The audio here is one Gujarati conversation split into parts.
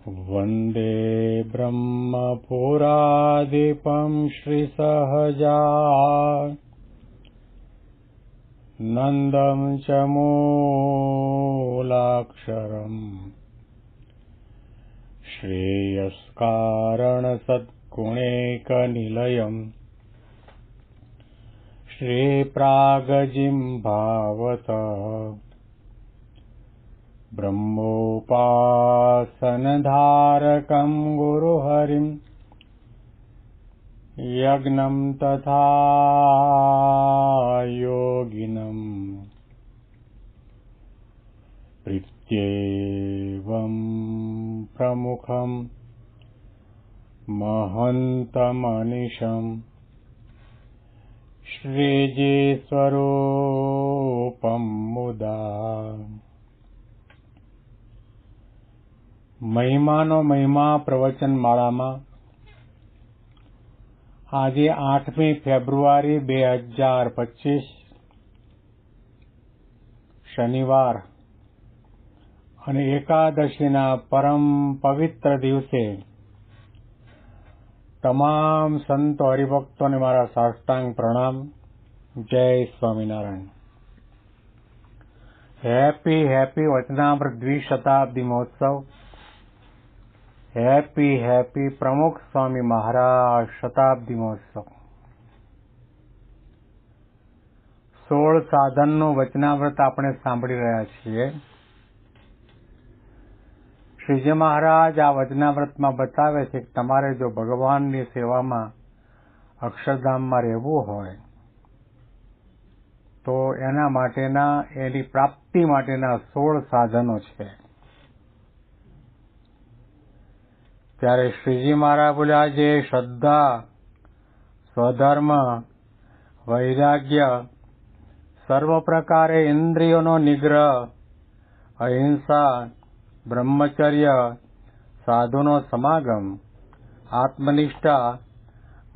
वन्दे ब्रह्मपुरादिपं श्रीसहजा नन्दं च मूलाक्षरम् श्रेयस्कारणसद्गुणैकनिलयम् श्रीप्रागजिह्वावत ब्रह्मोपासनधारकं गुरुहरिं यज्ञं तथा योगिनं प्रीत्येवं प्रमुखं महन्तमनिशम् श्रीजीस्वरूपं मुदा। મહિમાનો મહિમા પ્રવચન માળામાં આજે 8મી ફેબ્રુઆરી 2025 શનિવાર અને એકાદશીના પરમ પવિત્ર દિવસે તમામ સંતો હરિભક્તોને મારા સાષ્ટાંગ પ્રણામ. જય સ્વામિનારાયણ. હેપી વચનામૃત દ્વિશતાબ્દી મહોત્સવ. હેપી પ્રમુખ સ્વામી મહારાજ શતાબ્દી મહોત્સવ. 16 સાધનનું વચનામૃત આપણે સાંભળી રહ્યા છીએ. શ્રીજી મહારાજ આ વચનામૃતમાં બતાવે છે કે તમારે જો ભગવાનની સેવામાં અક્ષરધામમાં રહેવું હોય તો એના માટેના એની પ્રાપ્તિ માટેના 16 સાધનો છે. ત્યારે શ્રીજી મહારાજ બોલ્યા, જે શ્રદ્ધા, સ્વધર્મ, વૈરાગ્ય, સર્વ પ્રકારે ઇન્દ્રિયોનો નિગ્રહ, અહિંસા, બ્રહ્મચર્ય, સાધુનો સમાગમ, આત્મનિષ્ઠા,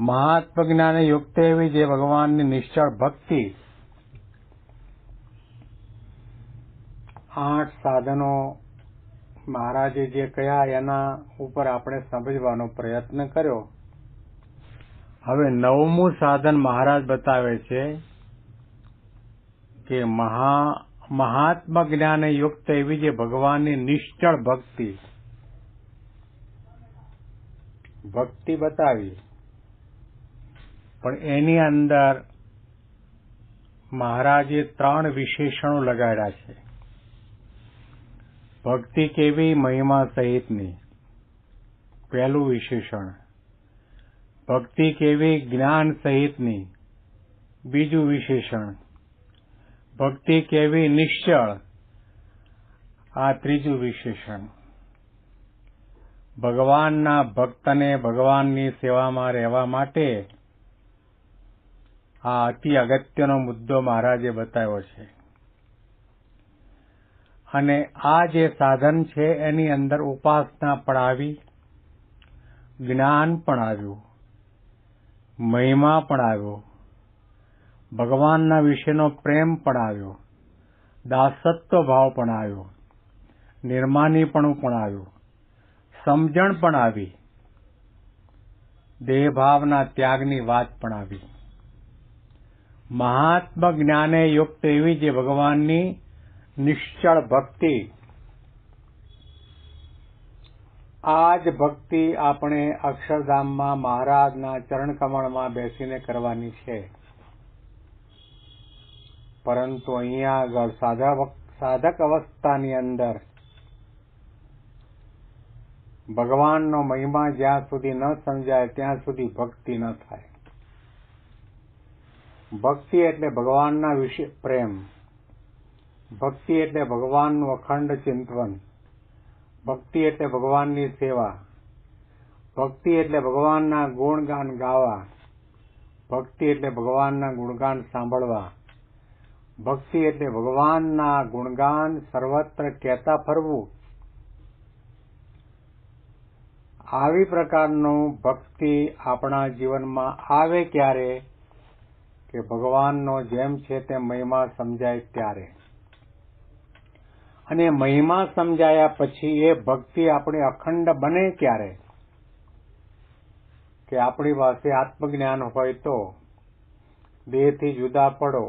મહાત્મ જ્ઞાને યુક્ત એવી જે ભગવાનની નિશ્ચળ ભક્તિ, 8 સાધનો મહારાજે જે કહ્યા એના ઉપર આપણે સમજવાનો પ્રયત્ન કર્યો. હવે 9મું સાધન મહારાજ બતાવે છે કે મહાત્મ જ્ઞાને યુક્ત એવી જે ભગવાનની નિશ્ચળ ભક્તિ બતાવી, પણ એની અંદર મહારાજે 3 વિશેષણો લગાડ્યા છે. ભક્તિ કેવી? મહિમા સહિતની, પહેલું વિશેષણ. ભક્તિ કેવી? જ્ઞાન સહિતની, બીજું વિશેષણ. ભક્તિ કેવી? નિશ્ચળ, આ ત્રીજું વિશેષણ. ભગવાનના ભક્તને ભગવાનની સેવામાં રહેવા માટે આ અતિ અગત્યનો મુદ્દો મહારાજે બતાવ્યો છે. અને આ જે સાધન છે એની અંદર ઉપાસના પણ આવી, જ્ઞાન પણ આવ્યું, મહિમા પણ આવ્યો, ભગવાનના વિશેનો પ્રેમ પણ આવ્યો, દાસત્વ ભાવ પણ આવ્યો, નિર્માનીપણું પણ આવ્યું, સમજણ પણ આવી, દેહભાવના ત્યાગની વાત પણ આવી. મહાત્મ જ્ઞાને યુક્ત એવી જે ભગવાનની નિશ્ચળ ભક્તિ, આ જ ભક્તિ આપણે અક્ષરધામમાં મહારાજના ચરણકમળમાં બેસીને કરવાની છે. પરંતુ અહીંયા આગળ સાધક અવસ્થાની અંદર ભગવાનનો મહિમા જ્યાં સુધી ન સમજાય ત્યાં સુધી ભક્તિ ન થાય. ભક્તિ એટલે ભગવાનના વિશે પ્રેમ, ભક્તિ એટલે ભગવાનનું અખંડ ચિંતન, ભક્તિ એટલે ભગવાનની સેવા, ભક્તિ એટલે ભગવાનના ગુણગાન ગાવા, ભક્તિ એટલે ભગવાનના ગુણગાન સાંભળવા, ભક્તિ એટલે ભગવાનના ગુણગાન સર્વત્ર કહેતા ફરવું. આવી પ્રકારનું ભક્તિ આપણા જીવનમાં આવે ક્યારે? કે ભગવાનનો જેમ છે તેમ મહિમા સમજાય ત્યારે. અને મહિમા સમજાયા પછી એ ભક્તિ આપણી અખંડ બને ક્યારે? કે આપણી પાસે આત્મજ્ઞાન હોય તો દેહથી જુદા પડો,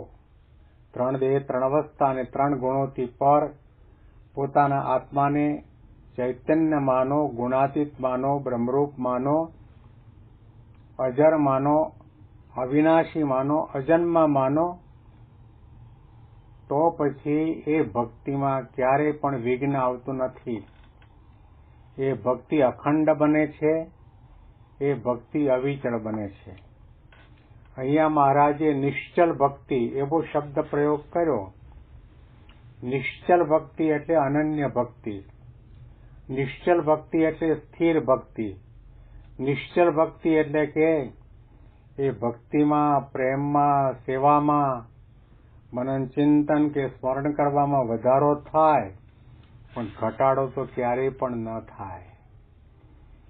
3 દેહ 3 અવસ્થા અને 3 ગુણોથી પર પોતાના આત્માને ચૈતન્ય માનો, ગુણાતીત માનો, બ્રહ્મરૂપ માનો, અજર માનો, અવિનાશી માનો, અજન્મા માનો, તો પછી એ ભક્તિમાં ક્યારેય પણ વિઘ્ન આવતું નથી. એ ભક્તિ અખંડ બને છે, એ ભક્તિ અવિચળ બને છે. અહીંયા મહારાજે નિશ્ચલ ભક્તિ એવો શબ્દ પ્રયોગ કર્યો. નિશ્ચલ ભક્તિ એટલે અનન્ય ભક્તિ, નિશ્ચલ ભક્તિ એટલે સ્થિર ભક્તિ, નિશ્ચલ ભક્તિ એટલે કે એ ભક્તિમાં, પ્રેમમાં, સેવામાં, મનન ચિંતન કે સ્મરણ કરવામાં વધારો થાય, પણ ઘટાડો તો ક્યારેય પણ ન થાય.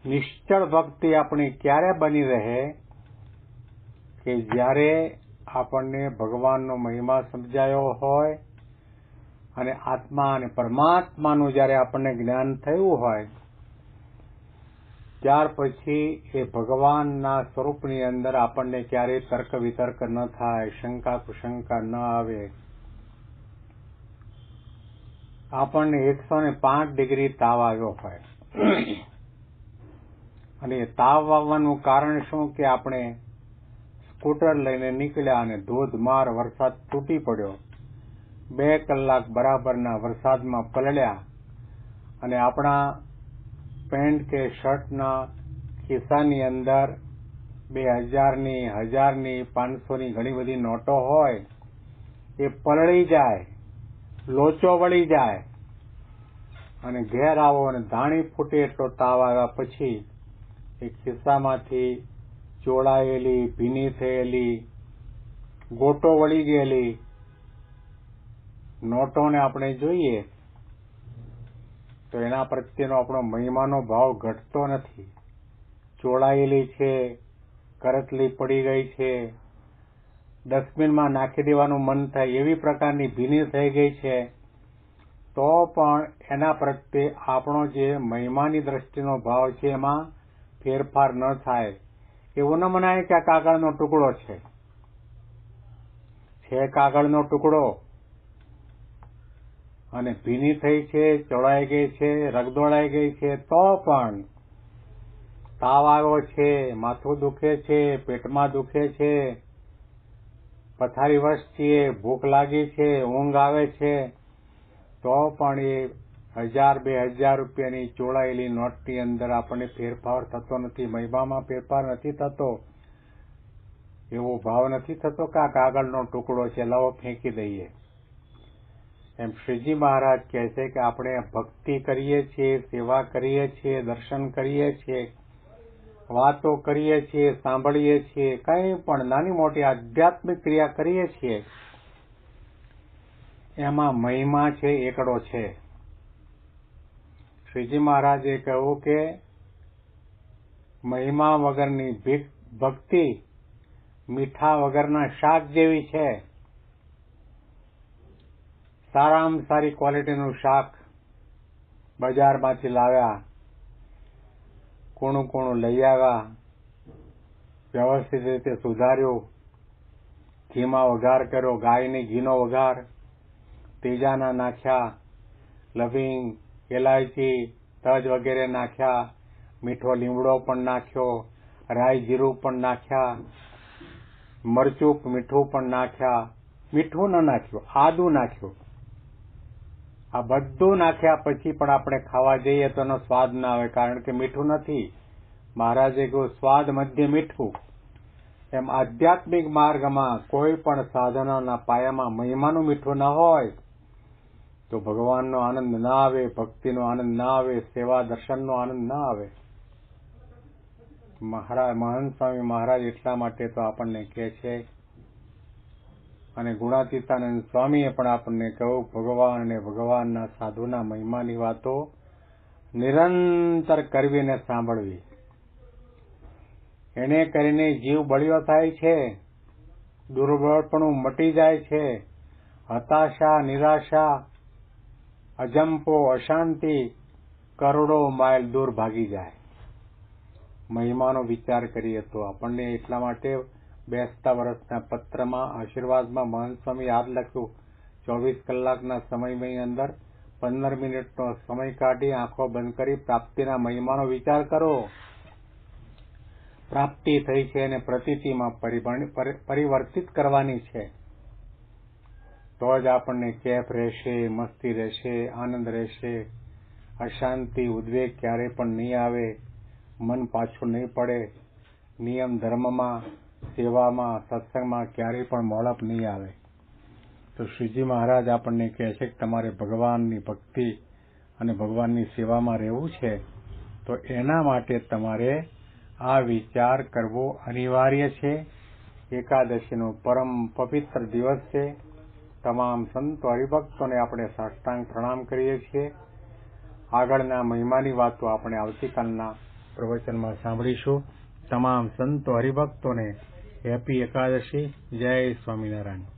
નિશ્ચળ ભક્તિ આપણી ક્યારે બની રહે? કે જ્યારે આપણને ભગવાનનો મહિમા સમજાયો હોય અને આત્મા અને પરમાત્માનું જ્યારે આપણને જ્ઞાન થયું હોય, ત્યાર પછી એ ભગવાનના સ્વરૂપની અંદર આપણને ક્યારેય તર્ક વિતર્ક ન થાય, શંકા કુશંકા ન આવે. આપણને 105 ડિગ્રી તાવ આવ્યો હોય અને એ તાવ આવવાનું કારણ શું? કે આપણે સ્કૂટર લઈને નીકળ્યા અને ધોધમાર વરસાદ તૂટી પડ્યો, 2 કલાક બરાબરના વરસાદમાં પલળ્યા અને આપણા પેન્ટ કે શર્ટના ખિસ્સાની અંદર 2000ની, 1000ની, 500ની ઘણી બધી નોટો હોય, એ પલળી જાય, લોચો વળી જાય અને ઘેર આવો અને ધાણી ફૂટે એટલો તાવ આવ્યા પછી એ ખિસ્સામાંથી ચોળાયેલી, ભીની થયેલી, ગોટો વળી ગયેલી નોટોને આપણે જોઈએ તો એના પ્રત્યેનો આપણો મહિમાનો ભાવ ઘટતો નથી. ચોળાયેલી છે, કરતલી પડી ગઈ છે, ડસ્ટબિનમાં નાખી દેવાનું મન થાય એવી પ્રકારની ભીની થઈ ગઈ છે, તો પણ એના પ્રત્યે આપણો જે મહિમાની દ્રષ્ટિનો ભાવ છે એમાં ફેરફાર ન થાય. એવું ન મનાય કે આ કાગળનો ટુકડો છે કાગળનો ટુકડો અને ભીની થઈ છે, ચોળાઈ ગઈ છે, રગદોળાઈ ગઈ છે, તો પણ તાવ આવ્યો છે, માથું દુખે છે, પેટમાં દુખે છે, પથારીવશ છીએ, ભૂખ લાગી છે, ઊંઘ આવે છે, તો પણ એ 1000-2000 રૂપિયાની ચોળાયેલી નોટની અંદર આપણને ફેરફાર થતો નથી, મહિમામાં ફેરફાર નથી થતો. એવો ભાવ નથી થતો કે આ કાગળનો ટુકડો છે, લાવો ફેંકી દઈએ. એમ શ્રીજી મહારાજ કહે છે કે આપણે ભક્તિ કરીએ છીએ, સેવા કરીએ છીએ, દર્શન કરીએ છીએ, વાતો કરીએ છીએ, સાંભળીએ છીએ, કંઈ પણ નાની મોટી આધ્યાત્મિક ક્રિયા કરીએ છીએ, એમાં મહિમા છે, એકડો છે. શ્રીજી મહારાજે કહ્યું કે મહિમા વગરની ભક્તિ મીઠા વગરના શાક જેવી છે. સારામાં સારી ક્વોલિટીનું શાક બજારમાંથી લાવ્યા, કૂણું કૂણું લઈ આવ્યા, વ્યવસ્થિત રીતે સુધાર્યું, ઘીમાં વઘાર કર્યો, ગાયની ઘીનો વઘાર, તેજાના નાખ્યા, લવિંગ, એલાયચી, તજ વગેરે નાખ્યા, મીઠો લીમડો પણ નાખ્યો, રાઈ જીરું પણ નાખ્યા, મરચું મીઠું પણ નાખ્યા, મીઠું ન નાખ્યું, આદું નાખ્યું. આ બધું નાખ્યા પછી પણ આપણે ખાવા જઈએ તો એનો સ્વાદ ના આવે, કારણ કે મીઠું નથી. મહારાજે કહ્યું સ્વાદ મધ્ય મીઠું. એમ આધ્યાત્મિક માર્ગમાં કોઈ પણ સાધનાના પાયામાં મહિમાનું મીઠું ન હોય તો ભગવાનનો આનંદ ના આવે, ભક્તિનો આનંદ ના આવે, સેવા દર્શનનો આનંદ ના આવે. મહંત સ્વામી મહારાજ એટલા માટે તો આપણને કહે છે, અને ગુણાતીતાનંદ સ્વામીએ પણ આપણને કહ્યું, ભગવાન અને ભગવાનના સાધુના મહિમાની વાતો નિરંતર કરવી અને સાંભળવી. એને કરીને જીવ બળ્યો થાય છે, દુર્બળપણું મટી જાય છે, હતાશા, નિરાશા અજંપો અશાંતિ કરોડો માઇલ દૂર ભાગી જાય. મહિમાનો વિચાર કરીએ તો આપણને એટલા માટે બેસતા વર્ષના પત્રમાં આશીર્વાદમાં મહંત સ્વામી યાદ લખ્યું, 24 કલાકના સમયની અંદર 15 મિનિટનો સમય કાઢી આંખો બંધ કરી પ્રાપ્તિના મહિમાનો વિચાર કરો. પ્રાપ્તિ થઈ છે અને પ્રતીતિમાં પરિવર્તિત કરવાની છે. તો જ આપણને કેફ રહેશે, મસ્તી રહેશે, આનંદ રહેશે, અશાંતિ ઉદ્વેગ ક્યારે પણ નહીં આવે, મન પાછું નહીં પડે, નિયમ ધર્મમાં, સેવામાં, સત્સંગમાં ક્યારેય પણ મોડપ નહીં આવે. તો શ્રીજી મહારાજ આપણને કહે છે કે તમારે ભગવાનની ભક્તિ અને ભગવાનની સેવામાં રહેવું છે, તો એના માટે તમારે આ વિચાર કરવો અનિવાર્ય છે. એકાદશીનો પરમ પવિત્ર દિવસ છે. તમામ સંતો હરિભક્તોને આપણે સાષ્ટાંગ પ્રણામ કરીએ છીએ. આગળના મહિમાની વાતો આપણે આવતીકાલના પ્રવચનમાં સાંભળીશું. તમામ સંતો હરિભક્તોને હેપી એકાદશી. જય સ્વામિનારાયણ.